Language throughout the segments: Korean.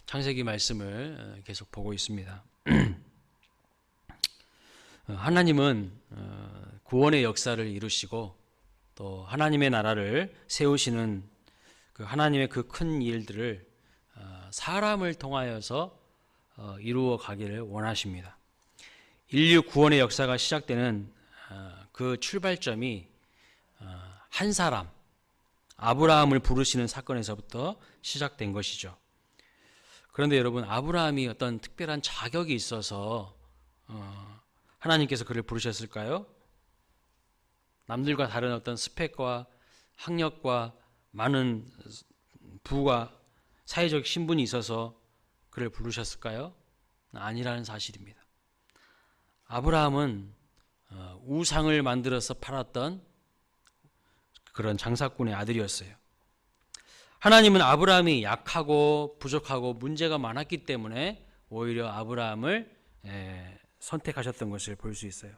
창세기 말씀을 계속 보고 있습니다. 하나님은 구원의 역사를 이루시고 또 하나님의 나라를 세우시는 그 하나님의 그 큰 일들을 사람을 통하여서 이루어 가기를 원하십니다. 인류 구원의 역사가 시작되는 그 출발점이 한 사람, 아브라함을 부르시는 사건에서부터 시작된 것이죠. 그런데 여러분, 아브라함이 어떤 특별한 자격이 있어서 하나님께서 그를 부르셨을까요? 남들과 다른 어떤 스펙과 학력과 많은 부와 사회적 신분이 있어서 그를 부르셨을까요? 아니라는 사실입니다. 아브라함은 우상을 만들어서 팔았던 그런 장사꾼의 아들이었어요. 하나님은 아브라함이 약하고 부족하고 문제가 많았기 때문에 오히려 아브라함을 선택하셨던 것을 볼 수 있어요.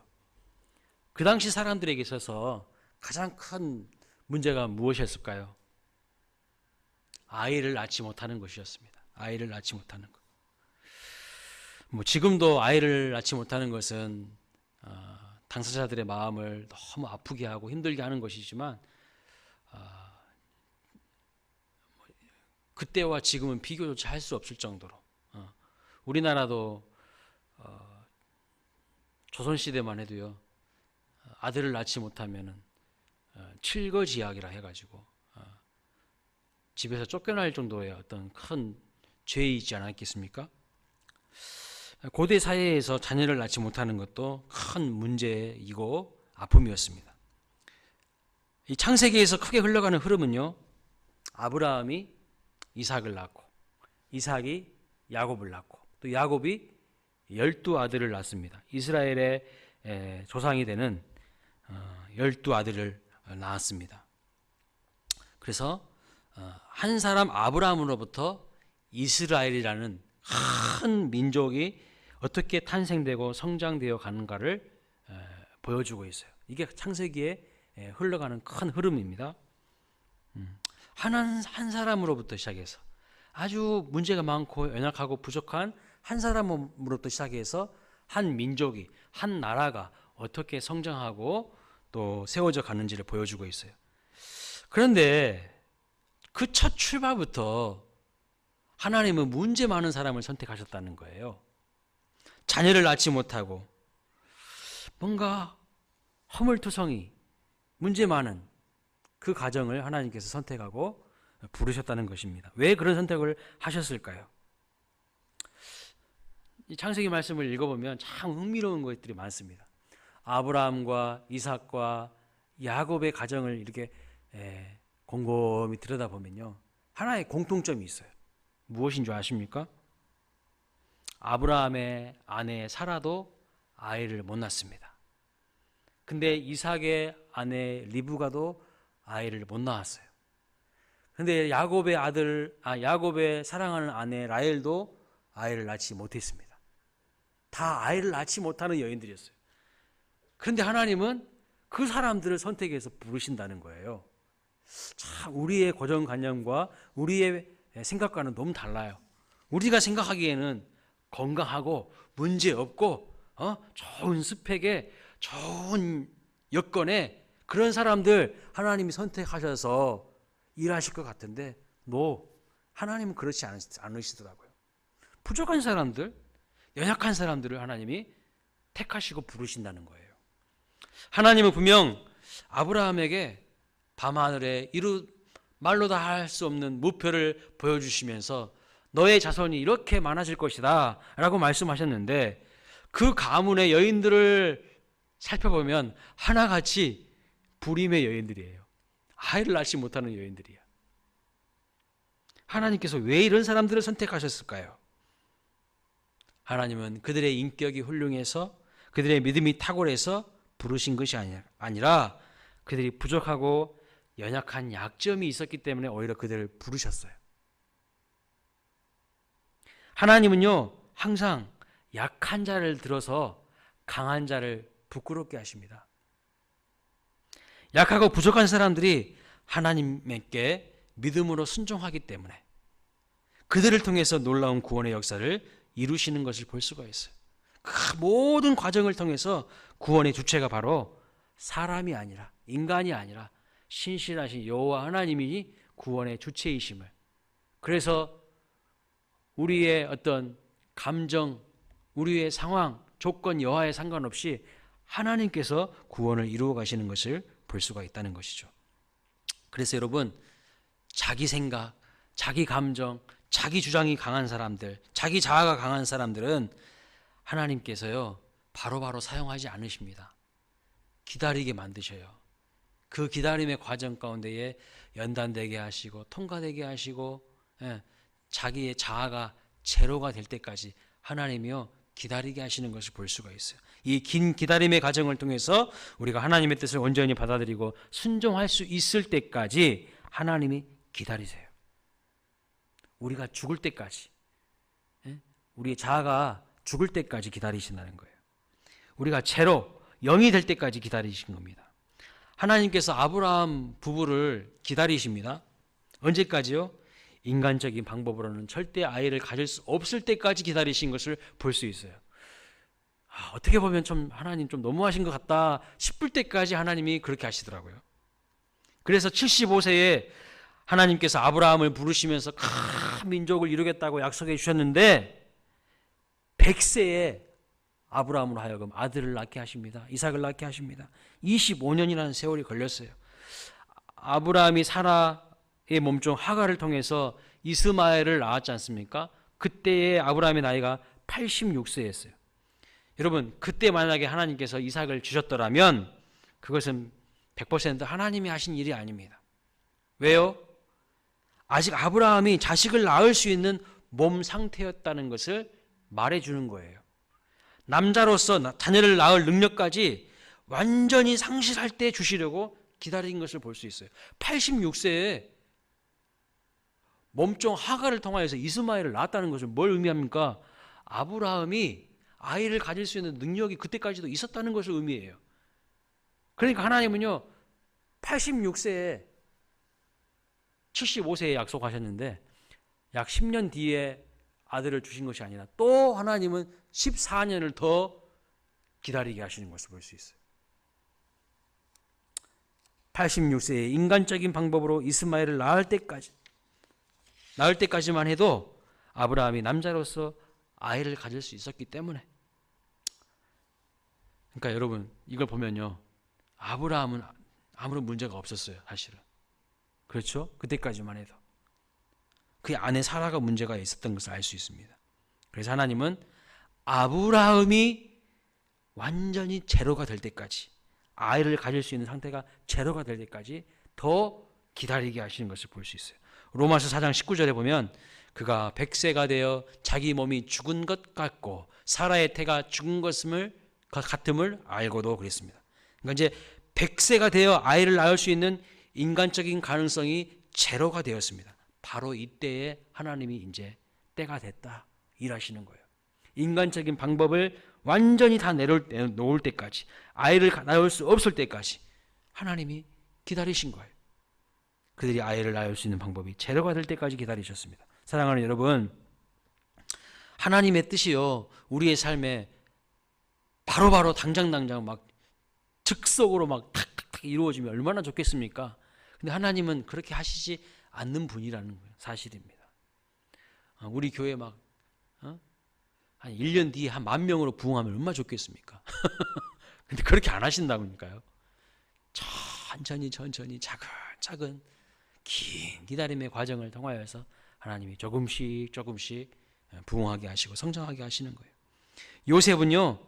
그 당시 사람들에게 있어서 가장 큰 문제가 무엇이었을까요? 아이를 낳지 못하는 것이었습니다. 아이를 낳지 못하는 것. 지금도 아이를 낳지 못하는 것은 당사자들의 마음을 너무 아프게 하고 힘들게 하는 것이지만 그때와 지금은 비교조차 할 수 없을 정도로 우리나라도 조선시대만 해도요, 아들을 낳지 못하면은 칠거지약이라 해가지고 집에서 쫓겨날 정도의 어떤 큰 죄이지 않았겠습니까? 고대 사회에서 자녀를 낳지 못하는 것도 큰 문제이고 아픔이었습니다. 이 창세기에서 크게 흘러가는 흐름은요, 아브라함이 이삭을 낳고 이삭이 야곱을 낳고 또 야곱이 12아들을 낳습니다. 이스라엘의 조상이 되는 12아들을 낳았습니다. 그래서 한 사람 아브라함으로부터 이스라엘이라는 큰 민족이 어떻게 탄생되고 성장되어 가는가를 보여주고 있어요. 이게 창세기에 흘러가는 큰 흐름입니다. 한 사람으로부터 시작해서 아주 문제가 많고 연약하고 부족한 한 사람으로부터 시작해서 한 민족이, 한 나라가 어떻게 성장하고 또 세워져 가는지를 보여주고 있어요. 그런데 그 첫 출발부터 하나님은 문제 많은 사람을 선택하셨다는 거예요. 자녀를 낳지 못하고 뭔가 허물투성이, 문제 많은 그 가정을 하나님께서 선택하고 부르셨다는 것입니다. 왜 그런 선택을 하셨을까요? 이 창세기 말씀을 읽어보면 참 흥미로운 것들이 많습니다. 아브라함과 이삭과 야곱의 가정을 이렇게 곰곰이 들여다보면요, 하나의 공통점이 있어요. 무엇인 줄 아십니까? 아브라함의 아내 사라도 아이를 못 낳습니다. 근데 이삭의 아내 리브가도 아이를 못 낳았어요. 근데 야곱의 사랑하는 아내 라헬도 아이를 낳지 못했습니다. 다 아이를 낳지 못하는 여인들이었어요. 그런데 하나님은 그 사람들을 선택해서 부르신다는 거예요. 참 우리의 고정관념과 우리의 생각과는 너무 달라요. 우리가 생각하기에는 건강하고 문제없고 좋은 스펙에 좋은 여건에 그런 사람들 하나님이 선택하셔서 일하실 것 같은데 하나님은 그렇지 않으시더라고요. 부족한 사람들, 연약한 사람들을 하나님이 택하시고 부르신다는 거예요. 하나님은 분명 아브라함에게 밤하늘에 말로 다 할 수 없는 목표를 보여주시면서 너의 자손이 이렇게 많아질 것이다 라고 말씀하셨는데, 그 가문의 여인들을 살펴보면 하나같이 불임의 여인들이에요. 아이를 낳지 못하는 여인들이야. 하나님께서 왜 이런 사람들을 선택하셨을까요? 하나님은 그들의 인격이 훌륭해서, 그들의 믿음이 탁월해서 부르신 것이 아니라 그들이 부족하고 연약한 약점이 있었기 때문에 오히려 그들을 부르셨어요. 하나님은요, 항상 약한 자를 들어서 강한 자를 부끄럽게 하십니다. 약하고 부족한 사람들이 하나님께 믿음으로 순종하기 때문에, 그들을 통해서 놀라운 구원의 역사를 이루시는 것을 볼 수가 있어요. 그 모든 과정을 통해서 구원의 주체가 바로 사람이 아니라, 인간이 아니라 신실하신 여호와 하나님이 구원의 주체이심을, 그래서 우리의 어떤 감정, 우리의 상황, 조건, 여하에 상관없이 하나님께서 구원을 이루어 가시는 것을 볼 수가 있다는 것이죠. 그래서 여러분, 자기 생각, 자기 감정, 자기 주장이 강한 사람들, 자기 자아가 강한 사람들은 하나님께서요 바로바로 사용하지 않으십니다. 기다리게 만드셔요. 그 기다림의 과정 가운데에 연단되게 하시고 통과되게 하시고, 자기의 자아가 제로가 될 때까지 하나님이요 기다리게 하시는 것을 볼 수가 있어요. 이 긴 기다림의 과정을 통해서 우리가 하나님의 뜻을 온전히 받아들이고 순종할 수 있을 때까지 하나님이 기다리세요. 우리가 죽을 때까지, 우리의 자아가 죽을 때까지 기다리신다는 거예요. 우리가 제로, 0이 될 때까지 기다리신 겁니다. 하나님께서 아브라함 부부를 기다리십니다. 언제까지요? 인간적인 방법으로는 절대 아이를 가질 수 없을 때까지 기다리신 것을 볼 수 있어요. 어떻게 보면 좀 하나님 좀 너무하신 것 같다 싶을 때까지 하나님이 그렇게 하시더라고요. 그래서 75세에 하나님께서 아브라함을 부르시면서 큰 민족을 이루겠다고 약속해 주셨는데 100세에 아브라함으로 하여금 아들을 낳게 하십니다. 이삭을 낳게 하십니다. 25년이라는 세월이 걸렸어요. 아브라함이 사라의 몸종 하갈을 통해서 이스마엘을 낳았지 않습니까? 그때의 아브라함의 나이가 86세였어요. 여러분, 그때 만약에 하나님께서 이삭을 주셨더라면 그것은 100% 하나님이 하신 일이 아닙니다. 왜요? 아직 아브라함이 자식을 낳을 수 있는 몸 상태였다는 것을 말해주는 거예요. 남자로서 자녀를 낳을 능력까지 완전히 상실할 때 주시려고 기다린 것을 볼 수 있어요. 86세에 몸종 하갈을 통하여서 이스마엘을 낳았다는 것은 뭘 의미합니까? 아브라함이 아이를 가질 수 있는 능력이 그때까지도 있었다는 것을 의미해요. 그러니까 하나님은요 86세에 75세에 약속하셨는데 약 10년 뒤에 아들을 주신 것이 아니라 또 하나님은 14년을 더 기다리게 하시는 것을 볼 수 있어요. 86세에 인간적인 방법으로 이스마엘을 낳을 때까지만 해도 아브라함이 남자로서 아이를 가질 수 있었기 때문에. 그러니까 여러분, 이걸 보면요 아브라함은 아무런 문제가 없었어요. 사실은. 그렇죠? 그때까지만 해도 그의 아내 사라가 문제가 있었던 것을 알 수 있습니다. 그래서 하나님은 아브라함이 완전히 제로가 될 때까지, 아이를 가질 수 있는 상태가 제로가 될 때까지 더 기다리게 하시는 것을 볼 수 있어요. 로마서 4장 19절에 보면 그가 100세가 되어 자기 몸이 죽은 것 같고 사라의 태가 죽은 같음을 알고도 그랬습니다. 그러니까 이제 100세가 되어 아이를 낳을 수 있는 인간적인 가능성이 제로가 되었습니다. 바로 이때에 하나님이 이제 때가 됐다 일하시는 거예요. 인간적인 방법을 완전히 다 내놓을 때까지, 아이를 낳을 수 없을 때까지 하나님이 기다리신 거예요. 그들이 아이를 낳을 수 있는 방법이 제로가 될 때까지 기다리셨습니다. 사랑하는 여러분, 하나님의 뜻이요 우리의 삶에 바로바로 당장 막 즉석으로 막 탁탁탁 이루어지면 얼마나 좋겠습니까? 근데 하나님은 그렇게 하시지 않는 분이라는 사실입니다. 우리 교회 막 한 1년 뒤에 한 10,000명으로 부흥하면 얼마나 좋겠습니까? 근데 그렇게 안 하신다니까요. 천천히 차근차근 긴 기다림의 과정을 통하여서 하나님이 조금씩 부흥하게 하시고 성장하게 하시는 거예요. 요셉은요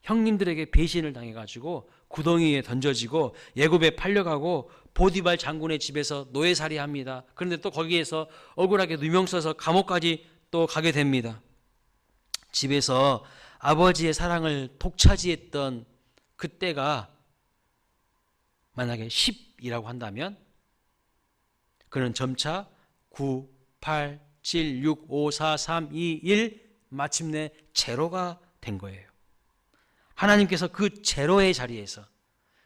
형님들에게 배신을 당해가지고 구덩이에 던져지고 애굽에 팔려가고 보디발 장군의 집에서 노예살이합니다. 그런데 또 거기에서 억울하게 누명 써서 감옥까지 또 가게 됩니다. 집에서 아버지의 사랑을 독차지했던 그때가 만약에 10이라고 한다면 그는 점차 9, 8, 7, 6, 5, 4, 3, 2, 1 마침내 제로가 된 거예요. 하나님께서 그 제로의 자리에서,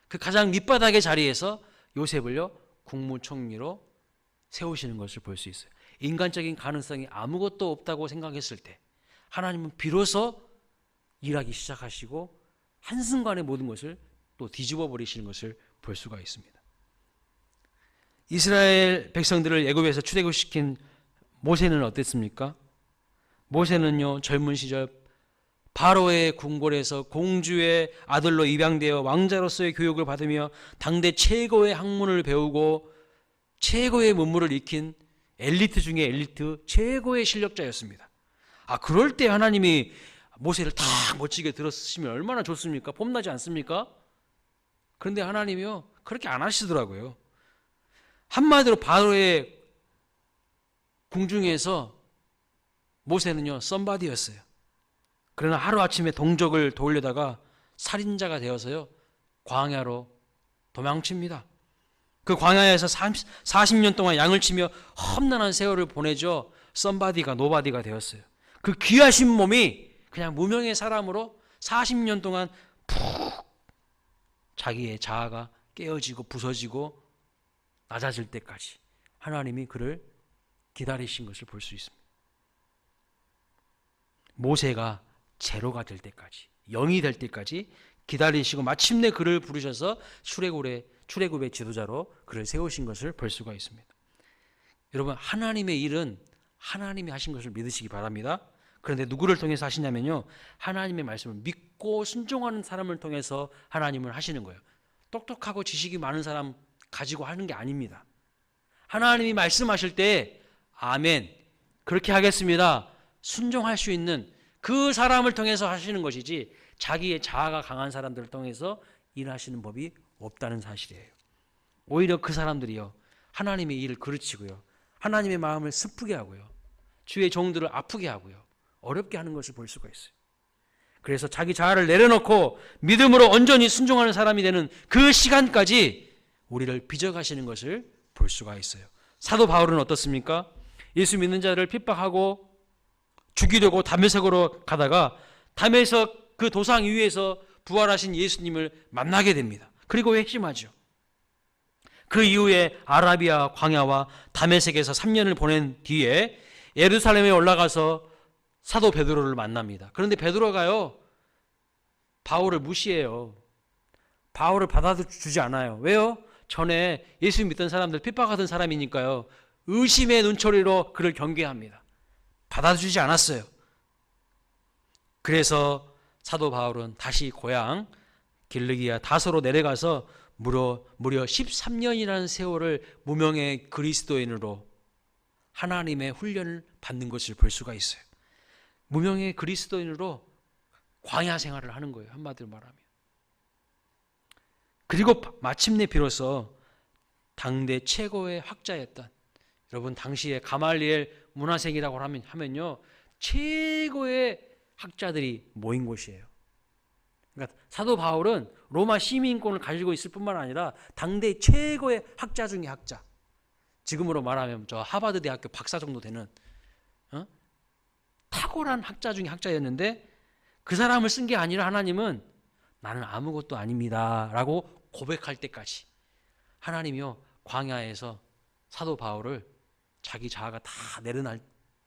그 가장 밑바닥의 자리에서 요셉을요 국무총리로 세우시는 것을 볼 수 있어요. 인간적인 가능성이 아무것도 없다고 생각했을 때 하나님은 비로소 일하기 시작하시고 한순간에 모든 것을 또 뒤집어 버리시는 것을 볼 수가 있습니다. 이스라엘 백성들을 애굽에서 출애굽시킨 모세는 어땠습니까? 모세는요, 젊은 시절 바로의 궁궐에서 공주의 아들로 입양되어 왕자로서의 교육을 받으며 당대 최고의 학문을 배우고 최고의 문물을 익힌 엘리트 중에 엘리트, 최고의 실력자였습니다. 그럴 때 하나님이 모세를 다 멋지게 들어쓰시면 얼마나 좋습니까? 폼나지 않습니까? 그런데 하나님이요, 그렇게 안 하시더라고요. 한마디로 바로의 궁중에서 모세는요, 썸바디였어요. 그러나 하루아침에 동족을 도우려다가 살인자가 되어서요, 광야로 도망칩니다. 그 광야에서 40년 동안 양을 치며 험난한 세월을 보내죠. 썸바디가 노바디가 되었어요. 그 귀하신 몸이 그냥 무명의 사람으로 40년 동안 푹 자기의 자아가 깨어지고 부서지고 낮아질 때까지 하나님이 그를 기다리신 것을 볼 수 있습니다. 모세가 제로가 될 때까지, 0이 될 때까지 기다리시고 마침내 그를 부르셔서 출애굽의 지도자로 그를 세우신 것을 볼 수가 있습니다. 여러분, 하나님의 일은 하나님이 하신 것을 믿으시기 바랍니다. 그런데 누구를 통해서 하시냐면요, 하나님의 말씀을 믿고 순종하는 사람을 통해서 하나님을 하시는 거예요. 똑똑하고 지식이 많은 사람 가지고 하는 게 아닙니다. 하나님이 말씀하실 때 아멘, 그렇게 하겠습니다, 순종할 수 있는 그 사람을 통해서 하시는 것이지 자기의 자아가 강한 사람들을 통해서 일하시는 법이 없다는 사실이에요. 오히려 그 사람들이요, 하나님의 일을 그르치고요, 하나님의 마음을 슬프게 하고요, 주의 종들을 아프게 하고요, 어렵게 하는 것을 볼 수가 있어요. 그래서 자기 자아를 내려놓고 믿음으로 온전히 순종하는 사람이 되는 그 시간까지 우리를 빚어가시는 것을 볼 수가 있어요. 사도 바울은 어떻습니까? 예수 믿는 자를 핍박하고 죽이려고 다메섹으로 가다가 다메섹 그 도상 위에서 부활하신 예수님을 만나게 됩니다. 그리고 회심하죠. 그 이후에 아라비아 광야와 다메섹에서 3년을 보낸 뒤에 예루살렘에 올라가서 사도 베드로를 만납니다. 그런데 베드로가요, 바울을 무시해요. 바울을 받아주지 않아요. 왜요? 전에 예수 믿던 사람들 핍박하던 사람이니까요, 의심의 눈초리로 그를 경계합니다. 받아주지 않았어요. 그래서 사도 바울은 다시 고향 길르기아 다소로 내려가서 무려 13년이라는 세월을 무명의 그리스도인으로 하나님의 훈련을 받는 것을 볼 수가 있어요. 무명의 그리스도인으로 광야 생활을 하는 거예요, 한마디로 말하면. 그리고 마침내 비로소 당대 최고의 학자였던, 여러분 당시에 가말리엘 문화생이라고 하면요, 최고의 학자들이 모인 곳이에요. 그러니까 사도 바울은 로마 시민권을 가지고 있을 뿐만 아니라 당대 최고의 학자 중의 학자, 지금으로 말하면 저 하버드 대학교 박사 정도 되는 탁월한 학자 중의 학자였는데, 그 사람을 쓴 게 아니라 하나님은 나는 아무것도 아닙니다 라고 고백할 때까지 하나님이요, 광야에서 사도 바울을 자기 자아가 다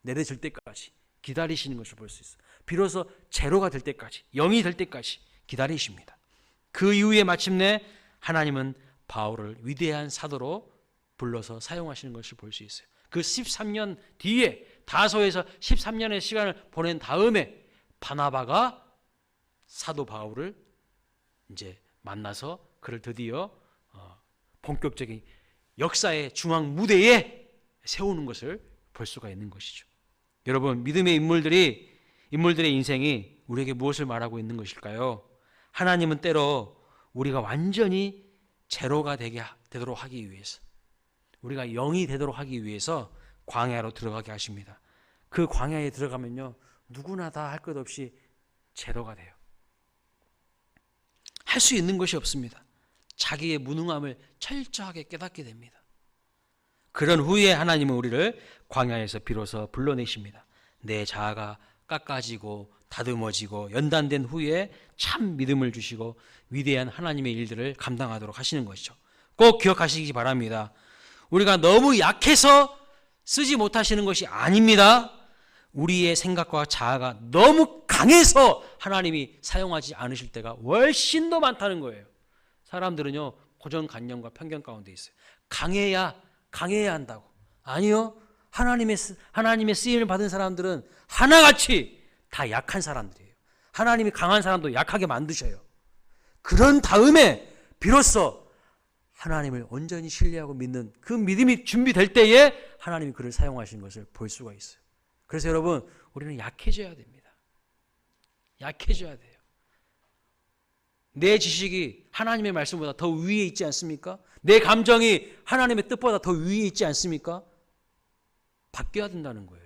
내려질 때까지 기다리시는 것을 볼 수 있어요. 비로소 제로가 될 때까지, 0이 될 때까지 기다리십니다. 그 이후에 마침내 하나님은 바울을 위대한 사도로 불러서 사용하시는 것을 볼 수 있어요. 그 13년 뒤에, 다소에서 13년의 시간을 보낸 다음에 바나바가 사도 바울을 이제 만나서 그를 드디어 본격적인 역사의 중앙 무대에 세우는 것을 볼 수가 있는 것이죠. 여러분, 믿음의 인물들의 인생이 우리에게 무엇을 말하고 있는 것일까요? 하나님은 때로 우리가 완전히 제로가 되도록 하기 위해서, 우리가 0이 되도록 하기 위해서 광야로 들어가게 하십니다. 그 광야에 들어가면요, 누구나 다 할 것 없이 제로가 돼요. 할 수 있는 것이 없습니다. 자기의 무능함을 철저하게 깨닫게 됩니다. 그런 후에 하나님은 우리를 광야에서 비로소 불러내십니다. 내 자아가 깎아지고 다듬어지고 연단된 후에 참 믿음을 주시고 위대한 하나님의 일들을 감당하도록 하시는 것이죠. 꼭 기억하시기 바랍니다. 우리가 너무 약해서 쓰지 못하시는 것이 아닙니다. 우리의 생각과 자아가 너무 강해서 하나님이 사용하지 않으실 때가 훨씬 더 많다는 거예요. 사람들은요, 고정관념과 편견 가운데 있어요. 강해야 한다고. 아니요. 하나님의 쓰임을 받은 사람들은 하나같이 다 약한 사람들이에요. 하나님이 강한 사람도 약하게 만드셔요. 그런 다음에 비로소 하나님을 온전히 신뢰하고 믿는 그 믿음이 준비될 때에 하나님이 그를 사용하시는 것을 볼 수가 있어요. 그래서 여러분, 우리는 약해져야 됩니다. 약해져야 돼요. 내 지식이 하나님의 말씀보다 더 위에 있지 않습니까? 내 감정이 하나님의 뜻보다 더 위에 있지 않습니까? 바뀌어야 된다는 거예요.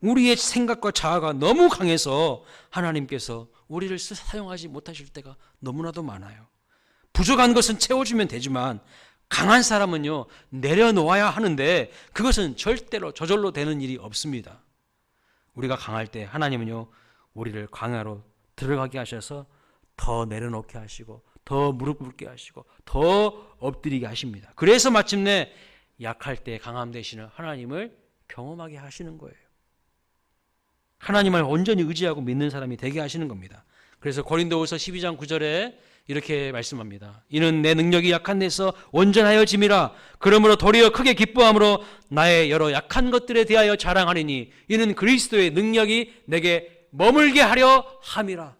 우리의 생각과 자아가 너무 강해서 하나님께서 우리를 사용하지 못하실 때가 너무나도 많아요. 부족한 것은 채워주면 되지만 강한 사람은요, 내려놓아야 하는데 그것은 절대로 저절로 되는 일이 없습니다. 우리가 강할 때 하나님은요, 우리를 광야로 들어가게 하셔서 더 내려놓게 하시고 더 무릎 꿇게 하시고 더 엎드리게 하십니다. 그래서 마침내 약할 때 강함 되시는 하나님을 경험하게 하시는 거예요. 하나님을 온전히 의지하고 믿는 사람이 되게 하시는 겁니다. 그래서 고린도후서 12장 9절에 이렇게 말씀합니다. 이는 내 능력이 약한 데서 온전하여짐이라. 그러므로 도리어 크게 기뻐함으로 나의 여러 약한 것들에 대하여 자랑하리니 이는 그리스도의 능력이 내게 머물게 하려 함이라.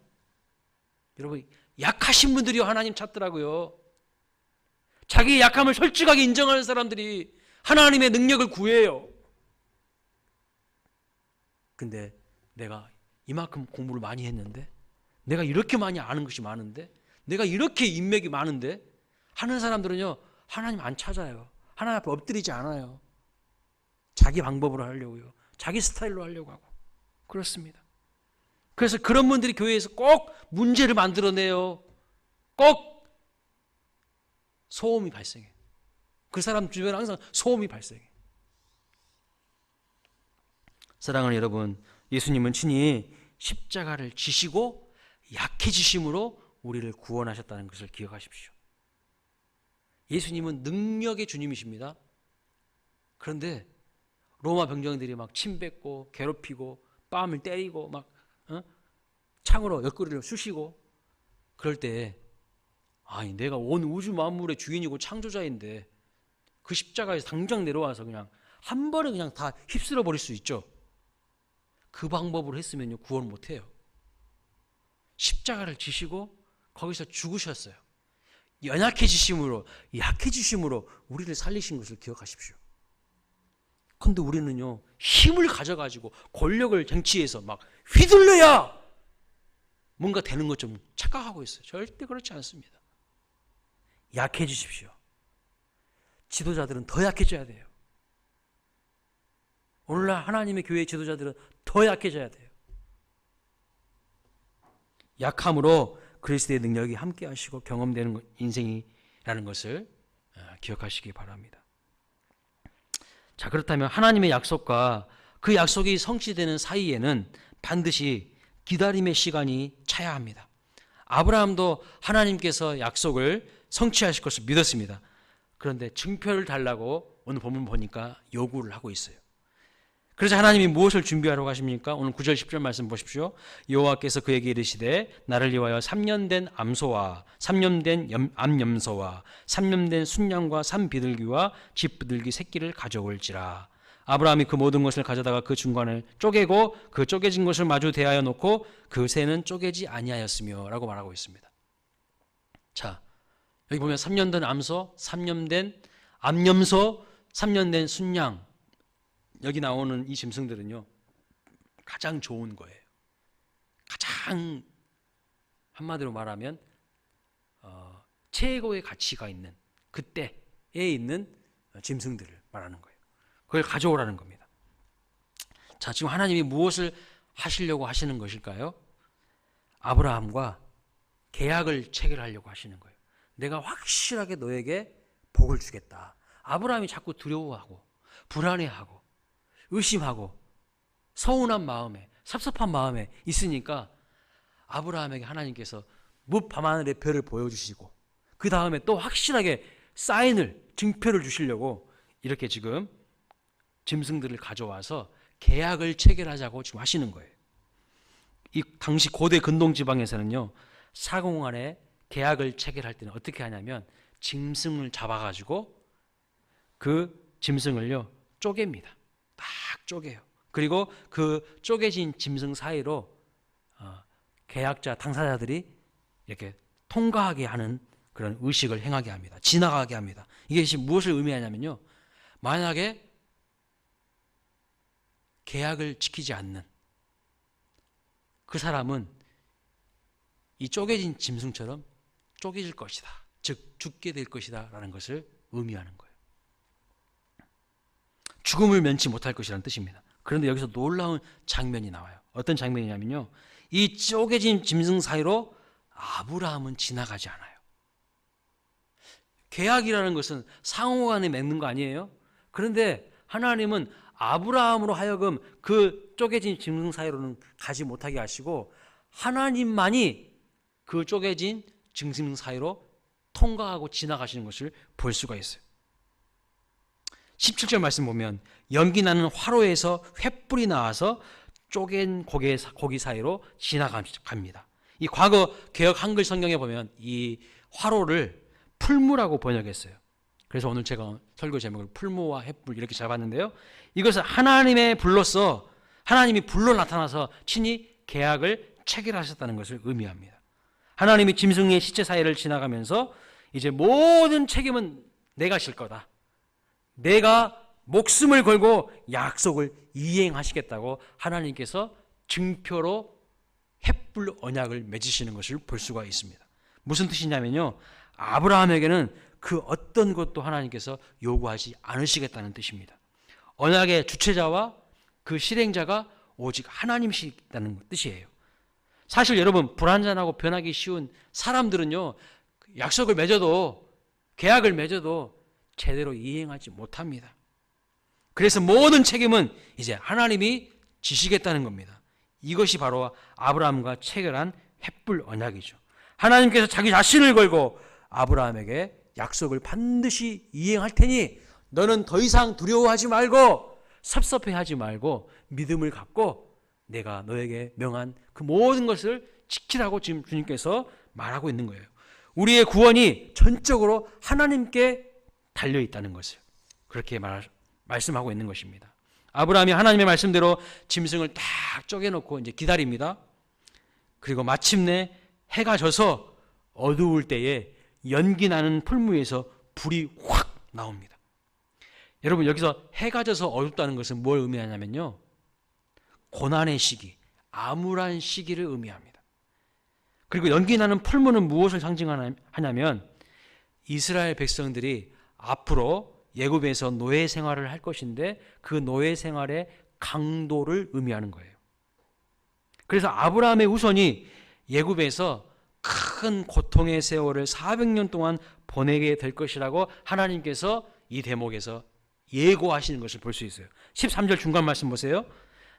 여러분, 약하신 분들이 하나님 찾더라고요. 자기의 약함을 솔직하게 인정하는 사람들이 하나님의 능력을 구해요. 근데 내가 이만큼 공부를 많이 했는데, 내가 이렇게 많이 아는 것이 많은데, 내가 이렇게 인맥이 많은데 하는 사람들은요, 하나님 안 찾아요. 하나님 앞에 엎드리지 않아요. 자기 방법으로 하려고요. 자기 스타일로 하려고 하고. 그렇습니다. 그래서 그런 분들이 교회에서 꼭 문제를 만들어내요. 꼭 소음이 발생해. 그 사람 주변에 항상 소음이 발생해. 사랑하는 여러분, 예수님은 친히 십자가를 지시고 약해지심으로 우리를 구원하셨다는 것을 기억하십시오. 예수님은 능력의 주님이십니다. 그런데 로마 병정들이 막 침뱉고 괴롭히고 뺨을 때리고 막 창으로 옆구리를 쑤시고 그럴 때, 아니 내가 온 우주 만물의 주인이고 창조자인데 그 십자가에서 당장 내려와서 그냥 한 번에 그냥 다 휩쓸어 버릴 수 있죠. 그 방법으로 했으면요, 구원 못해요. 십자가를 지시고 거기서 죽으셨어요. 연약해지심으로, 약해지심으로 우리를 살리신 것을 기억하십시오. 그런데 우리는요, 힘을 가져가지고 권력을 쟁취해서 막 휘둘러야 뭔가 되는 것처럼 착각하고 있어요. 절대 그렇지 않습니다. 약해지십시오. 지도자들은 더 약해져야 돼요. 오늘날 하나님의 교회의 지도자들은 더 약해져야 돼요. 약함으로 그리스도의 능력이 함께 하시고 경험되는 인생이라는 것을 기억하시기 바랍니다. 자, 그렇다면 하나님의 약속과 그 약속이 성취되는 사이에는 반드시 기다림의 시간이 차야 합니다. 아브라함도 하나님께서 약속을 성취하실 것을 믿었습니다. 그런데 증표를 달라고 오늘 본문 보니까 요구를 하고 있어요. 그래서 하나님이 무엇을 준비하라고 하십니까? 오늘 9절 10절 말씀 보십시오. 여호와께서 그에게 이르시되 나를 위하여 3년 된 암소와 3년 된 암염소와 3년 된 순양과 3비둘기와 집비둘기 새끼를 가져올지라. 아브라함이 그 모든 것을 가져다가 그 중간을 쪼개고 그 쪼개진 것을 마주 대하여 놓고 그 새는 쪼개지 아니하였으며 라고 말하고 있습니다. 자, 여기 보면 3년 된 암소, 3년 된 암염소, 3년 된 순양, 여기 나오는 이 짐승들은요, 가장 좋은 거예요. 가장 한마디로 말하면 최고의 가치가 있는 그때에 있는 짐승들을 말하는 거예요. 그걸 가져오라는 겁니다. 자, 지금 하나님이 무엇을 하시려고 하시는 것일까요? 아브라함과 계약을 체결하려고 하시는 거예요. 내가 확실하게 너에게 복을 주겠다. 아브라함이 자꾸 두려워하고 불안해하고 의심하고 서운한 마음에 섭섭한 마음에 있으니까 아브라함에게 하나님께서 밤하늘의 별을 보여주시고 그 다음에 또 확실하게 사인을, 증표를 주시려고 이렇게 지금 짐승들을 가져와서 계약을 체결하자고 지금 하시는 거예요. 이 당시 고대 근동 지방에서는요, 사공간에 계약을 체결할 때는 어떻게 하냐면 짐승을 잡아가지고 그 짐승을요 쪼갭니다. 딱 쪼개요. 그리고 그 쪼개진 짐승 사이로 계약자, 당사자들이 이렇게 통과하게 하는 그런 의식을 행하게 합니다. 지나가게 합니다. 이게 지금 무엇을 의미하냐면요, 만약에 계약을 지키지 않는 그 사람은 이 쪼개진 짐승처럼 쪼개질 것이다, 즉 죽게 될 것이다 라는 것을 의미하는 거예요. 죽음을 면치 못할 것이라는 뜻입니다. 그런데 여기서 놀라운 장면이 나와요. 어떤 장면이냐면요, 이 쪼개진 짐승 사이로 아브라함은 지나가지 않아요. 계약이라는 것은 상호간에 맺는 거 아니에요? 그런데 하나님은 아브라함으로 하여금 그 쪼개진 짐승 사이로는 가지 못하게 하시고 하나님만이 그 쪼개진 짐승 사이로 통과하고 지나가시는 것을 볼 수가 있어요. 17절 말씀 보면 연기 나는 화로에서 횃불이 나와서 쪼갠 고기 사이로 지나갑니다. 이 과거 개역 한글 성경에 보면 이 화로를 풀무라고 번역했어요. 그래서 오늘 제가 설교 제목을 풀무와 횃불 이렇게 잡았는데요, 이것은 하나님의 불로서 하나님이 불로 나타나서 친히 계약을 체결하셨다는 것을 의미합니다. 하나님이 짐승의 시체 사이를 지나가면서 이제 모든 책임은 내가 질 거다, 내가 목숨을 걸고 약속을 이행하시겠다고 하나님께서 증표로 횃불 언약을 맺으시는 것을 볼 수가 있습니다. 무슨 뜻이냐면요, 아브라함에게는 그 어떤 것도 하나님께서 요구하지 않으시겠다는 뜻입니다. 언약의 주체자와 그 실행자가 오직 하나님이시다는 뜻이에요. 사실 여러분, 불완전하고 변하기 쉬운 사람들은요, 약속을 맺어도, 계약을 맺어도 제대로 이행하지 못합니다. 그래서 모든 책임은 이제 하나님이 지시겠다는 겁니다. 이것이 바로 아브라함과 체결한 횃불 언약이죠. 하나님께서 자기 자신을 걸고 아브라함에게 약속을 반드시 이행할 테니 너는 더 이상 두려워하지 말고 섭섭해하지 말고 믿음을 갖고 내가 너에게 명한 그 모든 것을 지키라고 지금 주님께서 말하고 있는 거예요. 우리의 구원이 전적으로 하나님께 달려있다는 것을 그렇게 말씀하고 있는 것입니다. 아브라함이 하나님의 말씀대로 짐승을 딱 쪼개놓고 이제 기다립니다. 그리고 마침내 해가 져서 어두울 때에 연기 나는 풀무에서 불이 확 나옵니다. 여러분, 여기서 해가 져서 어둡다는 것은 뭘 의미하냐면요, 고난의 시기, 암울한 시기를 의미합니다. 그리고 연기 나는 풀무는 무엇을 상징하냐면 이스라엘 백성들이 앞으로 애굽에서 노예 생활을 할 것인데 그 노예 생활의 강도를 의미하는 거예요. 그래서 아브라함의 후손이 애굽에서 큰 고통의 세월을 400년 동안 보내게 될 것이라고 하나님께서 이 대목에서 예고하시는 것을 볼 수 있어요. 13절 중간 말씀 보세요.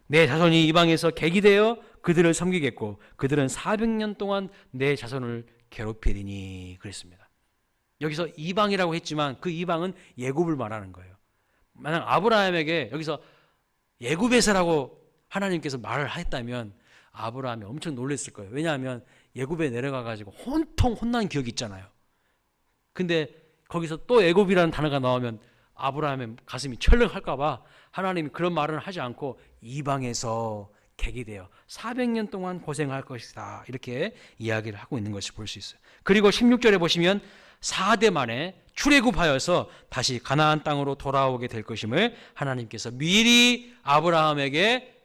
내 자손이 이방에서 객이 되어 그들을 섬기겠고 그들은 400년 동안 내 자손을 괴롭히리니 그랬습니다. 여기서 이방이라고 했지만 그 이방은 애굽을 말하는 거예요. 만약 아브라함에게 여기서 애굽에서라고 하나님께서 말을 했다면 아브라함이 엄청 놀랐을 거예요. 왜냐하면 애굽에 내려가가지고 온통 혼난 기억이 있잖아요. 근데 거기서 또 애굽이라는 단어가 나오면 아브라함의 가슴이 철렁할까봐 하나님이 그런 말은 하지 않고 이방에서 객이 되어 400년 동안 고생할 것이다 이렇게 이야기를 하고 있는 것을 볼 수 있어요. 그리고 16절에 보시면 4대 만에 출애굽하여서 다시 가나안 땅으로 돌아오게 될 것임을 하나님께서 미리 아브라함에게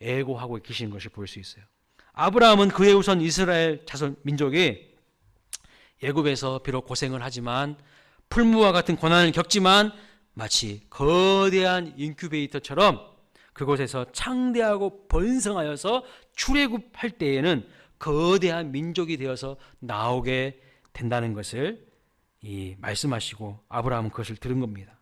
예고하고 계시는 것을 볼 수 있어요. 아브라함은 그의 후손 이스라엘 자손 민족이 애굽에서 비록 고생을 하지만 풀무와 같은 고난을 겪지만 마치 거대한 인큐베이터처럼 그곳에서 창대하고 번성하여서 출애굽할 때에는 거대한 민족이 되어서 나오게 된다는 것을 말씀하시고 아브라함은 그것을 들은 겁니다.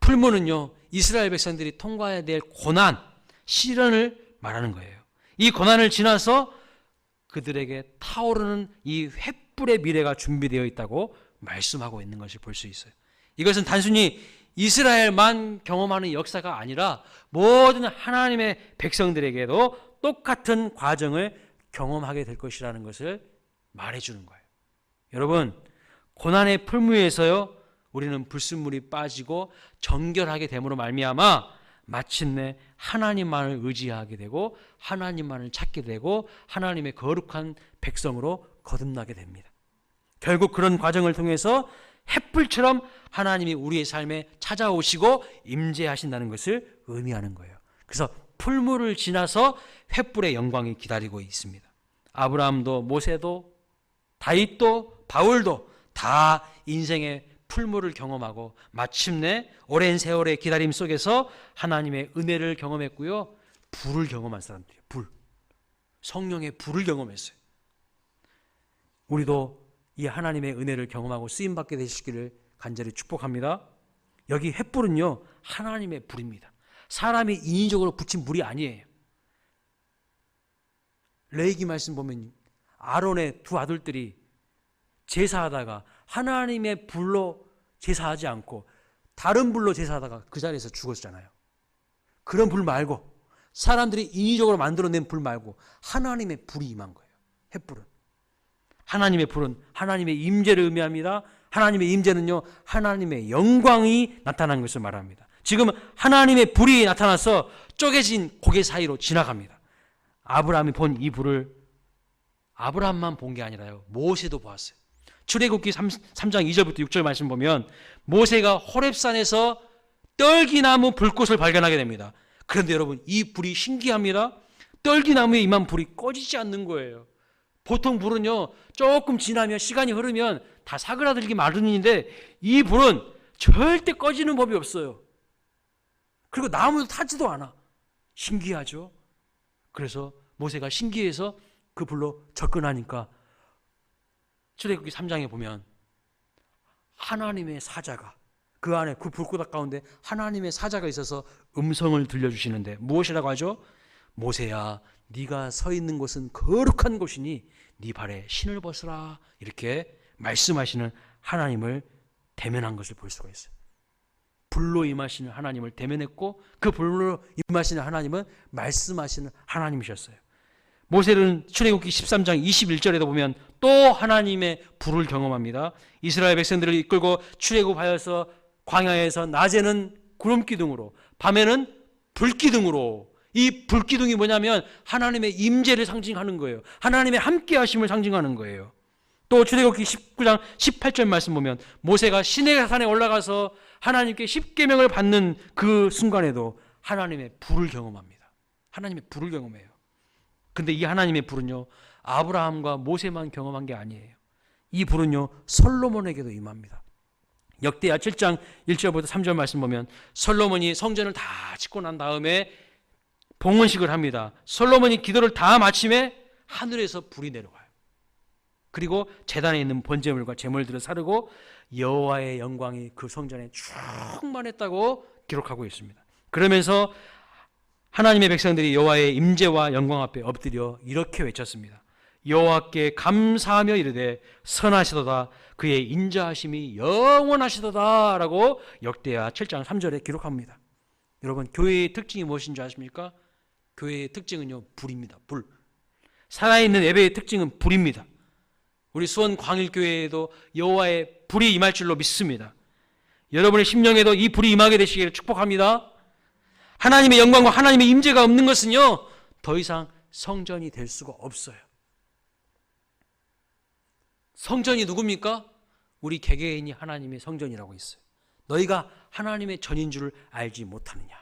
풀무는요, 이스라엘 백성들이 통과해야 될 고난, 시련을 말하는 거예요. 이 고난을 지나서 그들에게 타오르는 이 횃불의 미래가 준비되어 있다고 말씀하고 있는 것을 볼 수 있어요. 이것은 단순히 이스라엘만 경험하는 역사가 아니라 모든 하나님의 백성들에게도 똑같은 과정을 경험하게 될 것이라는 것을 말해주는 거예요. 여러분, 고난의 풀무에서요 우리는 불순물이 빠지고 정결하게 됨으로 말미암아 마침내 하나님만을 의지하게 되고 하나님만을 찾게 되고 하나님의 거룩한 백성으로 거듭나게 됩니다. 결국 그런 과정을 통해서 햇불처럼 하나님이 우리의 삶에 찾아오시고 임재하신다는 것을 의미하는 거예요. 그래서 풀물을 지나서 햇불의 영광이 기다리고 있습니다. 아브라함도 모세도 다윗도 바울도 다 인생의 풀물을 경험하고 마침내 오랜 세월의 기다림 속에서 하나님의 은혜를 경험했고요. 불을 경험한 사람들이에요. 불. 성령의 불을 경험했어요. 우리도 이 하나님의 은혜를 경험하고 쓰임받게 되시기를 간절히 축복합니다. 여기 횃불은요 하나님의 불입니다. 사람이 인위적으로 붙인 불이 아니에요. 레위기 말씀 보면 아론의 두 아들들이 제사하다가 하나님의 불로 제사하지 않고 다른 불로 제사하다가 그 자리에서 죽었잖아요. 그런 불 말고 사람들이 인위적으로 만들어낸 불 말고 하나님의 불이 임한 거예요. 횃불은. 하나님의 불은 하나님의 임재를 의미합니다. 하나님의 임재는요 하나님의 영광이 나타난 것을 말합니다. 지금 하나님의 불이 나타나서 쪼개진 고개 사이로 지나갑니다. 아브라함이 본 이 불을 아브라함만 본 게 아니라요 모세도 보았어요. 출애굽기 3장 2절부터 6절 말씀 보면 모세가 호렙산에서 떨기나무 불꽃을 발견하게 됩니다. 그런데 여러분 이 불이 신기합니다. 떨기나무에 임한 불이 꺼지지 않는 거예요. 보통 불은요 조금 지나면 시간이 흐르면 다 사그라들기 마련인데 이 불은 절대 꺼지는 법이 없어요. 그리고 나무도 타지도 않아. 신기하죠. 그래서 모세가 신기해서 그 불로 접근하니까 출애굽기 3장에 보면 하나님의 사자가 그 안에 그 불꽃 가운데 하나님의 사자가 있어서 음성을 들려주시는데 무엇이라고 하죠? 모세야 네가 서 있는 곳은 거룩한 곳이니 네 발에 신을 벗으라 이렇게 말씀하시는 하나님을 대면한 것을 볼 수가 있어요. 불로 임하시는 하나님을 대면했고 그 불로 임하시는 하나님은 말씀하시는 하나님이셨어요. 모세는 출애굽기 13장 21절에도 보면 또 하나님의 불을 경험합니다. 이스라엘 백성들을 이끌고 출애굽하여서 광야에서 낮에는 구름기둥으로 밤에는 불기둥으로 이 불기둥이 뭐냐면 하나님의 임재를 상징하는 거예요. 하나님의 함께하심을 상징하는 거예요. 또 출애굽기 19장 18절 말씀 보면 모세가 시내산에 올라가서 하나님께 십계명을 받는 그 순간에도 하나님의 불을 경험합니다. 하나님의 불을 경험해요. 근데 이 하나님의 불은요 아브라함과 모세만 경험한 게 아니에요. 이 불은요 솔로몬에게도 임합니다. 역대하 7장 1절부터 3절 말씀 보면 솔로몬이 성전을 다 짓고 난 다음에 봉헌식을 합니다. 솔로몬이 기도를 다 마침에 하늘에서 불이 내려와요. 그리고 제단에 있는 번제물과 제물들을 사르고 여호와의 영광이 그 성전에 충만했다고 기록하고 있습니다. 그러면서 하나님의 백성들이 여호와의 임재와 영광 앞에 엎드려 이렇게 외쳤습니다. 여호와께 감사하며 이르되 선하시도다 그의 인자하심이 영원하시도다 라고 역대하 7장 3절에 기록합니다. 여러분 교회의 특징이 무엇인지 아십니까? 교회의 특징은요 불입니다. 불. 살아있는 예배의 특징은 불입니다. 우리 수원 광일교회에도 여호와의 불이 임할 줄로 믿습니다. 여러분의 심령에도 이 불이 임하게 되시기를 축복합니다. 하나님의 영광과 하나님의 임재가 없는 것은요 더 이상 성전이 될 수가 없어요. 성전이 누굽니까? 우리 개개인이 하나님의 성전이라고 있어요. 너희가 하나님의 전인 줄을 알지 못하느냐.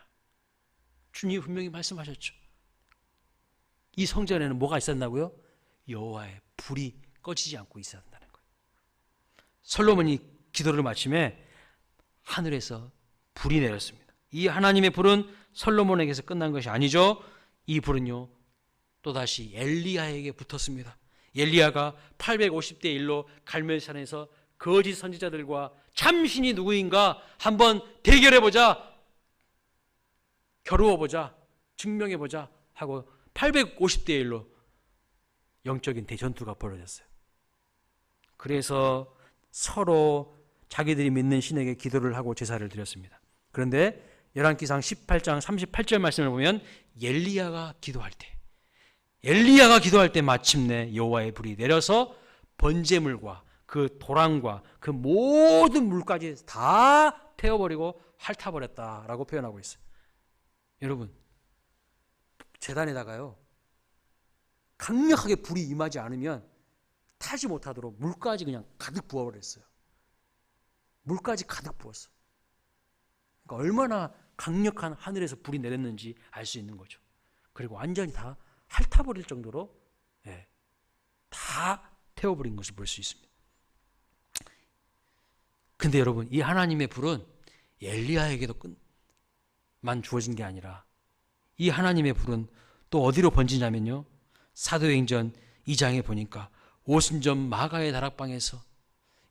주님이 분명히 말씀하셨죠. 이 성전에는 뭐가 있었나고요? 여호와의 불이 꺼지지 않고 있어야 한다는 거예요. 솔로몬이 기도를 마침에 하늘에서 불이 내렸습니다. 이 하나님의 불은 솔로몬에게서 끝난 것이 아니죠. 이 불은요 또다시 엘리야에게 붙었습니다. 엘리야가 850대 1로 갈멜산에서 거짓 선지자들과 참신이 누구인가 한번 대결해보자, 겨루어보자, 증명해보자 하고 850대 1로 영적인 대전투가 벌어졌어요. 그래서 서로 자기들이 믿는 신에게 기도를 하고 제사를 드렸습니다. 그런데 열왕기상 18장 38절 말씀을 보면 엘리야가 기도할 때 마침내 여호와의 불이 내려서 번제물과 그 도랑과 그 모든 물까지 다 태워버리고 핥아버렸다라고 표현하고 있어요. 여러분, 제단에다가요 강력하게 불이 임하지 않으면 타지 못하도록 물까지 그냥 가득 부어버렸어요. 물까지 가득 부었어. 그러니까 얼마나 강력한 하늘에서 불이 내렸는지 알 수 있는 거죠. 그리고 완전히 다 핥아버릴 정도로 다 태워버린 것을 볼 수 있습니다. 근데 여러분, 이 하나님의 불은 엘리야에게도 만 주어진 게 아니라 이 하나님의 불은 또 어디로 번지냐면요, 사도행전 2장에 보니까 오순절 마가의 다락방에서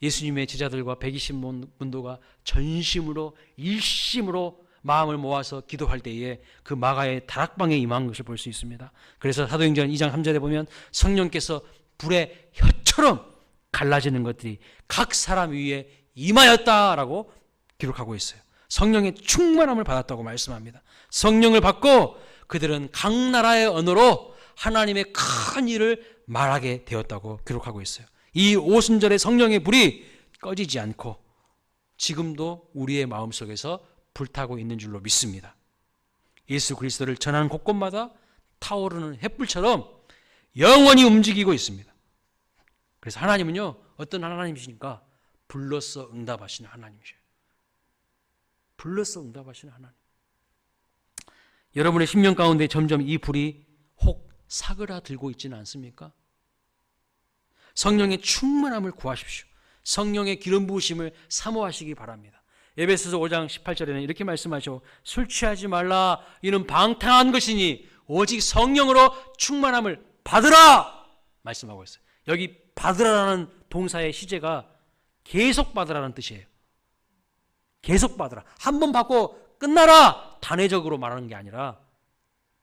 예수님의 제자들과 120문도가 전심으로 일심으로 마음을 모아서 기도할 때에 그 마가의 다락방에 임한 것을 볼 수 있습니다. 그래서 사도행전 2장 3절에 보면 성령께서 불의 혀처럼 갈라지는 것들이 각 사람 위에 임하였다라고 기록하고 있어요. 성령의 충만함을 받았다고 말씀합니다. 성령을 받고 그들은 각 나라의 언어로 하나님의 큰 일을 말하게 되었다고 기록하고 있어요. 이 오순절의 성령의 불이 꺼지지 않고 지금도 우리의 마음속에서 불타고 있는 줄로 믿습니다. 예수 그리스도를 전하는 곳곳마다 타오르는 횃불처럼 영원히 움직이고 있습니다. 그래서 하나님은요, 어떤 하나님이시니까 불로써 응답하시는 하나님이셔요. 불로써 응답하시는 하나님. 여러분의 심령 가운데 점점 이 불이 혹 사그라들고 있지는 않습니까? 성령의 충만함을 구하십시오. 성령의 기름 부으심을 사모하시기 바랍니다. 에베소서 5장 18절에는 이렇게 말씀하죠. 술 취하지 말라. 이는 방탕한 것이니 오직 성령으로 충만함을 받으라 말씀하고 있어요. 여기 받으라라는 동사의 시제가 계속 받으라는 뜻이에요. 계속 받으라. 한 번 받고 끝나라 단회적으로 말하는 게 아니라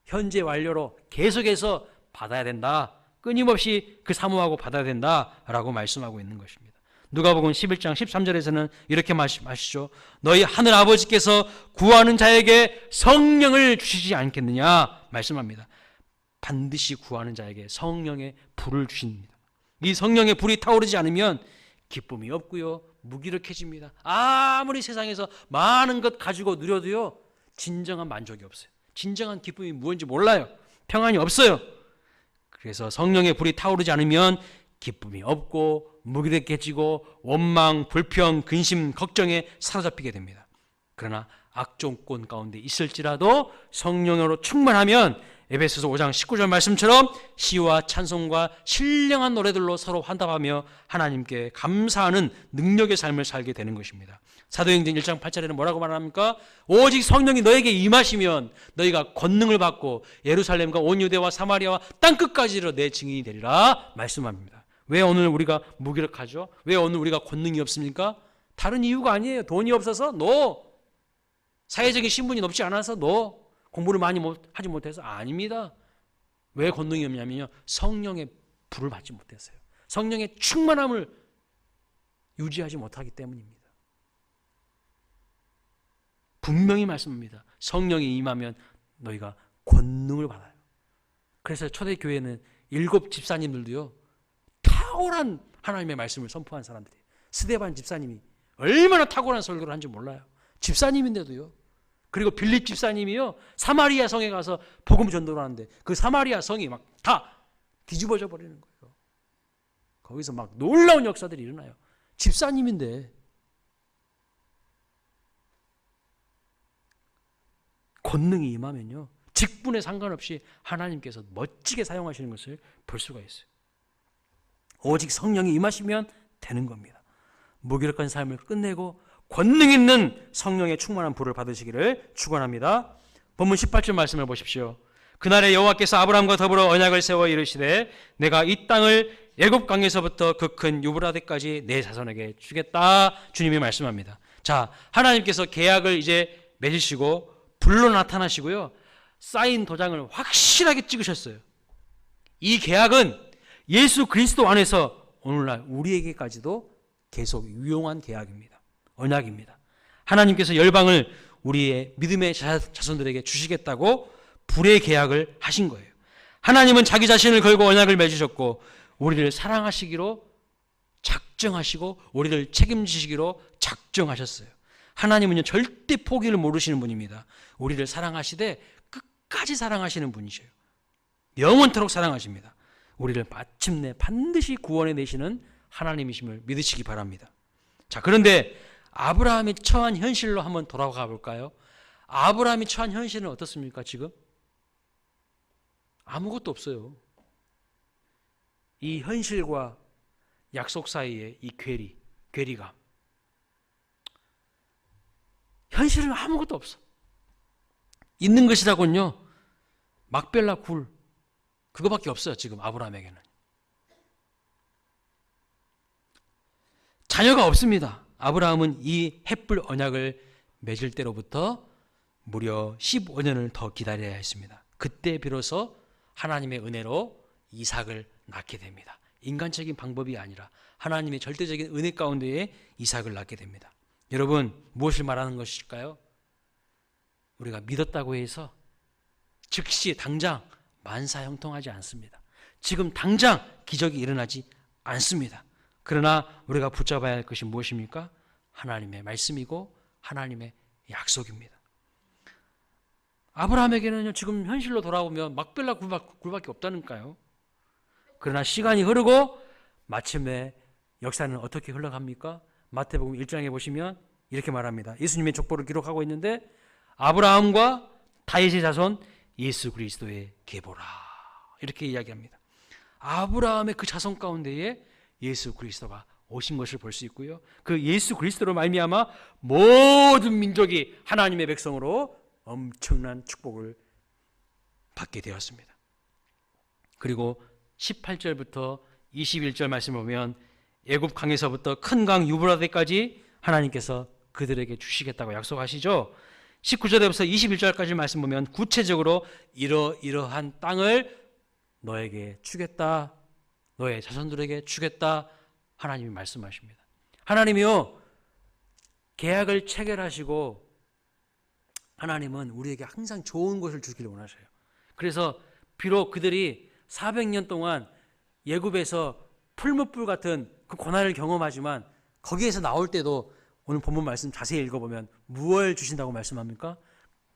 현재 완료로 계속해서 받아야 된다. 끊임없이 그 사모하고 받아야 된다라고 말씀하고 있는 것입니다. 누가복음 11장 13절에서는 이렇게 말씀하시죠. 너희 하늘 아버지께서 구하는 자에게 성령을 주시지 않겠느냐 말씀합니다. 반드시 구하는 자에게 성령의 불을 주십니다. 이 성령의 불이 타오르지 않으면 기쁨이 없고요, 무기력해집니다. 아무리 세상에서 많은 것 가지고 누려도요, 진정한 만족이 없어요. 진정한 기쁨이 무엇인지 몰라요. 평안이 없어요. 그래서 성령의 불이 타오르지 않으면 기쁨이 없고 무기력해지고 원망, 불평, 근심, 걱정에 사로잡히게 됩니다. 그러나 악종권 가운데 있을지라도 성령으로 충만하면 에베소서 5장 19절 말씀처럼 시와 찬송과 신령한 노래들로 서로 환답하며 하나님께 감사하는 능력의 삶을 살게 되는 것입니다. 사도행전 1장 8절에는 뭐라고 말합니까? 오직 성령이 너에게 임하시면 너희가 권능을 받고 예루살렘과 온 유대와 사마리아와 땅끝까지로 내 증인이 되리라 말씀합니다. 왜 오늘 우리가 무기력하죠? 왜 오늘 우리가 권능이 없습니까? 다른 이유가 아니에요. 돈이 없어서? 사회적인 신분이 높지 않아서? 공부를 많이 하지 못해서? 아닙니다. 왜 권능이 없냐면요, 성령의 불을 받지 못했어요. 성령의 충만함을 유지하지 못하기 때문입니다. 분명히 말씀합니다. 성령이 임하면 너희가 권능을 받아요. 그래서 초대교회는 7 집사님들도요, 탁월한 하나님의 말씀을 선포한 사람들이에요. 스데반 집사님이 얼마나 탁월한 설교를 한지 몰라요. 집사님인데도요. 그리고 빌립 집사님이요, 사마리아 성에 가서 복음 전도를 하는데 그 사마리아 성이 막 다 뒤집어져 버리는 거예요. 거기서 막 놀라운 역사들이 일어나요. 집사님인데. 권능이 임하면요, 직분에 상관없이 하나님께서 멋지게 사용하시는 것을 볼 수가 있어요. 오직 성령이 임하시면 되는 겁니다. 무기력한 삶을 끝내고 권능 있는 성령의 충만한 불을 받으시기를 축원합니다. 본문 18절 말씀을 보십시오. 그날에 여호와께서 아브라함과 더불어 언약을 세워 이르시되 내가 이 땅을 애굽 강에서부터 그 큰 유브라데까지 내 자손에게 주겠다. 주님이 말씀합니다. 자, 하나님께서 계약을 이제 맺으시고 불로 나타나시고요, 사인 도장을 확실하게 찍으셨어요. 이 계약은 예수 그리스도 안에서 오늘날 우리에게까지도 계속 유용한 계약입니다. 언약입니다. 하나님께서 열방을 우리의 믿음의 자손들에게 주시겠다고 불의 계약을 하신 거예요. 하나님은 자기 자신을 걸고 언약을 맺으셨고 우리를 사랑하시기로 작정하시고 우리를 책임지시기로 작정하셨어요. 하나님은요 절대 포기를 모르시는 분입니다. 우리를 사랑하시되 끝까지 사랑하시는 분이셔요. 영원토록 사랑하십니다. 우리를 마침내 반드시 구원해 내시는 하나님이심을 믿으시기 바랍니다. 자, 그런데 아브라함이 처한 현실로 한번 돌아가 볼까요? 아브라함이 처한 현실은 어떻습니까? 지금 아무것도 없어요. 이 현실과 약속 사이에 이 괴리감. 현실은 아무것도 없어. 있는 것이라곤요 막벨라 굴 그거밖에 없어요. 지금 아브라함에게는 자녀가 없습니다. 아브라함은 이 햇불 언약을 맺을 때로부터 무려 15년을 더 기다려야 했습니다. 그때 비로소 하나님의 은혜로 이삭을 낳게 됩니다. 인간적인 방법이 아니라 하나님의 절대적인 은혜 가운데에 이삭을 낳게 됩니다. 여러분, 무엇을 말하는 것일까요? 우리가 믿었다고 해서 즉시 당장 만사형통하지 않습니다. 지금 당장 기적이 일어나지 않습니다. 그러나 우리가 붙잡아야 할 것이 무엇입니까? 하나님의 말씀이고 하나님의 약속입니다. 아브라함에게는 지금 현실로 돌아오면 막벨라 굴밖에 없다니까요. 그러나 시간이 흐르고 마침내 역사는 어떻게 흘러갑니까? 마태복음 1장에 보시면 이렇게 말합니다. 예수님의 족보를 기록하고 있는데 아브라함과 다윗의 자손 예수 그리스도의 계보라 이렇게 이야기합니다. 아브라함의 그 자손 가운데에 예수 그리스도가 오신 것을 볼 수 있고요. 그 예수 그리스도로 말미암아 모든 민족이 하나님의 백성으로 엄청난 축복을 받게 되었습니다. 그리고 18절부터 21절 말씀을 보면 애굽 강에서부터 큰 강 유브라데까지 하나님께서 그들에게 주시겠다고 약속하시죠. 19절에서 21절까지 말씀 보면 구체적으로 이러한 땅을 너에게 주겠다, 너의 자손들에게 주겠다 하나님이 말씀하십니다. 하나님이요 계약을 체결하시고 하나님은 우리에게 항상 좋은 것을 주기를 원하셔요. 그래서 비록 그들이 400년 동안 애굽에서 풀무불 같은 그 고난을 경험하지만 거기에서 나올 때도 오늘 본문 말씀 자세히 읽어보면 무엇을 주신다고 말씀합니까?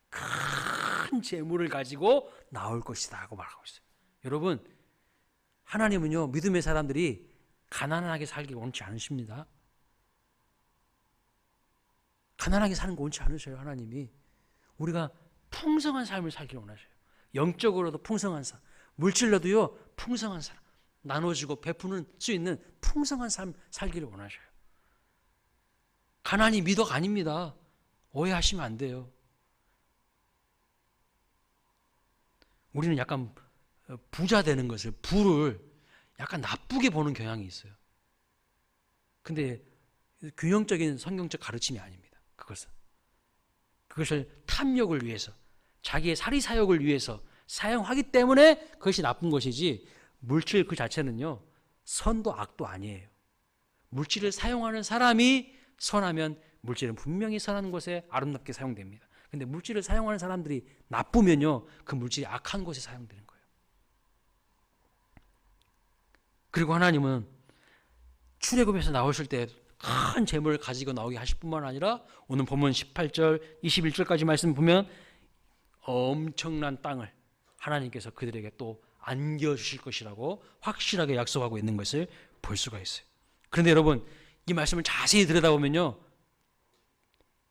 큰 재물을 가지고 나올 것이다 하고 말하고 있어요. 여러분, 하나님은요 믿음의 사람들이 가난하게 살기 원치 않으십니다. 가난하게 사는 거 원치 않으셔요. 하나님이 우리가 풍성한 삶을 살기를 원하셔요. 영적으로도 풍성한 삶, 물질로도요 풍성한 삶, 나눠주고 베푸는 수 있는 풍성한 삶 살기를 원하셔요. 가난이 미덕 아닙니다. 오해하시면 안 돼요. 우리는 약간 부자 되는 것을, 부를 약간 나쁘게 보는 경향이 있어요. 근데 균형적인 성경적 가르침이 아닙니다. 그것을 탐욕을 위해서, 자기의 사리사욕을 위해서 사용하기 때문에 그것이 나쁜 것이지, 물질 그 자체는요 선도 악도 아니에요. 물질을 사용하는 사람이 선하면 물질은 분명히 선한 곳에 아름답게 사용됩니다. 근데 물질을 사용하는 사람들이 나쁘면요 그 물질이 악한 곳에 사용되는 거예요. 그리고 하나님은 출애굽에서 나오실 때 큰 재물을 가지고 나오게 하실 뿐만 아니라 오늘 본문 18절 21절까지 말씀 보면 엄청난 땅을 하나님께서 그들에게 또 안겨주실 것이라고 확실하게 약속하고 있는 것을 볼 수가 있어요. 그런데 여러분, 이 말씀을 자세히 들여다보면요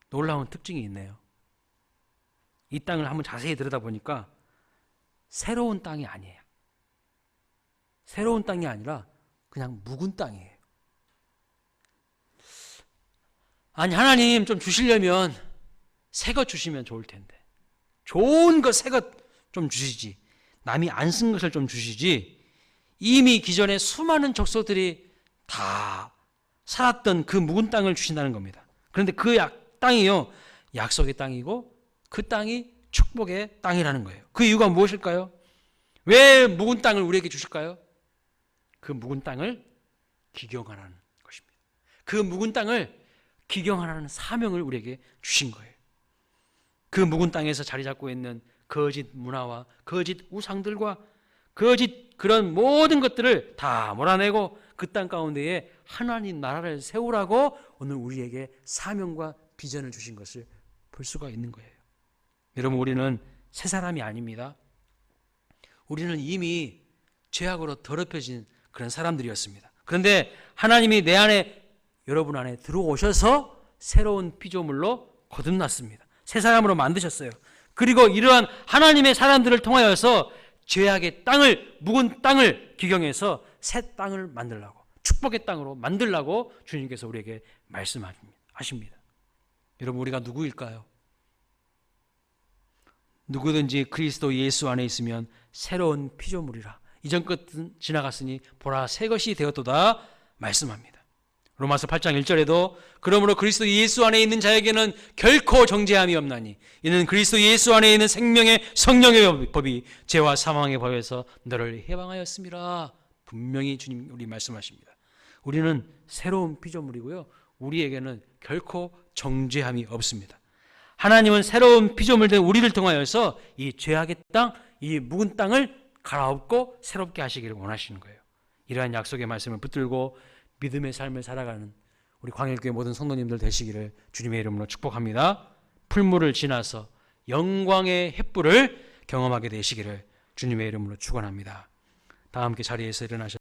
놀라운 특징이 있네요. 이 땅을 한번 자세히 들여다보니까 새로운 땅이 아니에요. 새로운 땅이 아니라 그냥 묵은 땅이에요. 아니, 하나님 좀 주시려면 새 것 주시면 좋을 텐데, 좋은 것 새 것 좀 주시지, 남이 안 쓴 것을 좀 주시지, 이미 기존에 수많은 족속들이 다 살았던 그 묵은 땅을 주신다는 겁니다. 그런데 그 땅이요 약속의 땅이고 그 땅이 축복의 땅이라는 거예요. 그 이유가 무엇일까요? 왜 묵은 땅을 우리에게 주실까요? 그 묵은 땅을 기경하라는 것입니다. 그 묵은 땅을 기경하라는 사명을 우리에게 주신 거예요. 그 묵은 땅에서 자리 잡고 있는 거짓 문화와 거짓 우상들과 거짓 그런 모든 것들을 다 몰아내고 그 땅 가운데에 하나님 나라를 세우라고 오늘 우리에게 사명과 비전을 주신 것을 볼 수가 있는 거예요. 여러분, 우리는 새 사람이 아닙니다. 우리는 이미 죄악으로 더럽혀진 그런 사람들이었습니다. 그런데 하나님이 내 안에, 여러분 안에 들어오셔서 새로운 피조물로 거듭났습니다. 새 사람으로 만드셨어요. 그리고 이러한 하나님의 사람들을 통하여서 죄악의 땅을, 묵은 땅을 기경해서 새 땅을 만들라고, 축복의 땅으로 만들라고 주님께서 우리에게 말씀하십니다. 여러분, 우리가 누구일까요? 누구든지 그리스도 예수 안에 있으면 새로운 피조물이라. 이전 것은 지나갔으니 보라 새 것이 되었도다 말씀합니다. 로마서 8장 1절에도 그러므로 그리스도 예수 안에 있는 자에게는 결코 정죄함이 없나니 이는 그리스도 예수 안에 있는 생명의 성령의 법이 죄와 사망의 법에서 너를 해방하였음이라. 분명히 주님 우리 말씀하십니다. 우리는 새로운 피조물이고요, 우리에게는 결코 정죄함이 없습니다. 하나님은 새로운 피조물된 우리를 통하여서 이 죄악의 땅, 이 묵은 땅을 갈아엎고 새롭게 하시기를 원하시는 거예요. 이러한 약속의 말씀을 붙들고 믿음의 삶을 살아가는 우리 광일교회 모든 성도님들 되시기를 주님의 이름으로 축복합니다. 풀물을 지나서 영광의 햇불을 경험하게 되시기를 주님의 이름으로 축원합니다. 다 함께 자리에서 일어나셔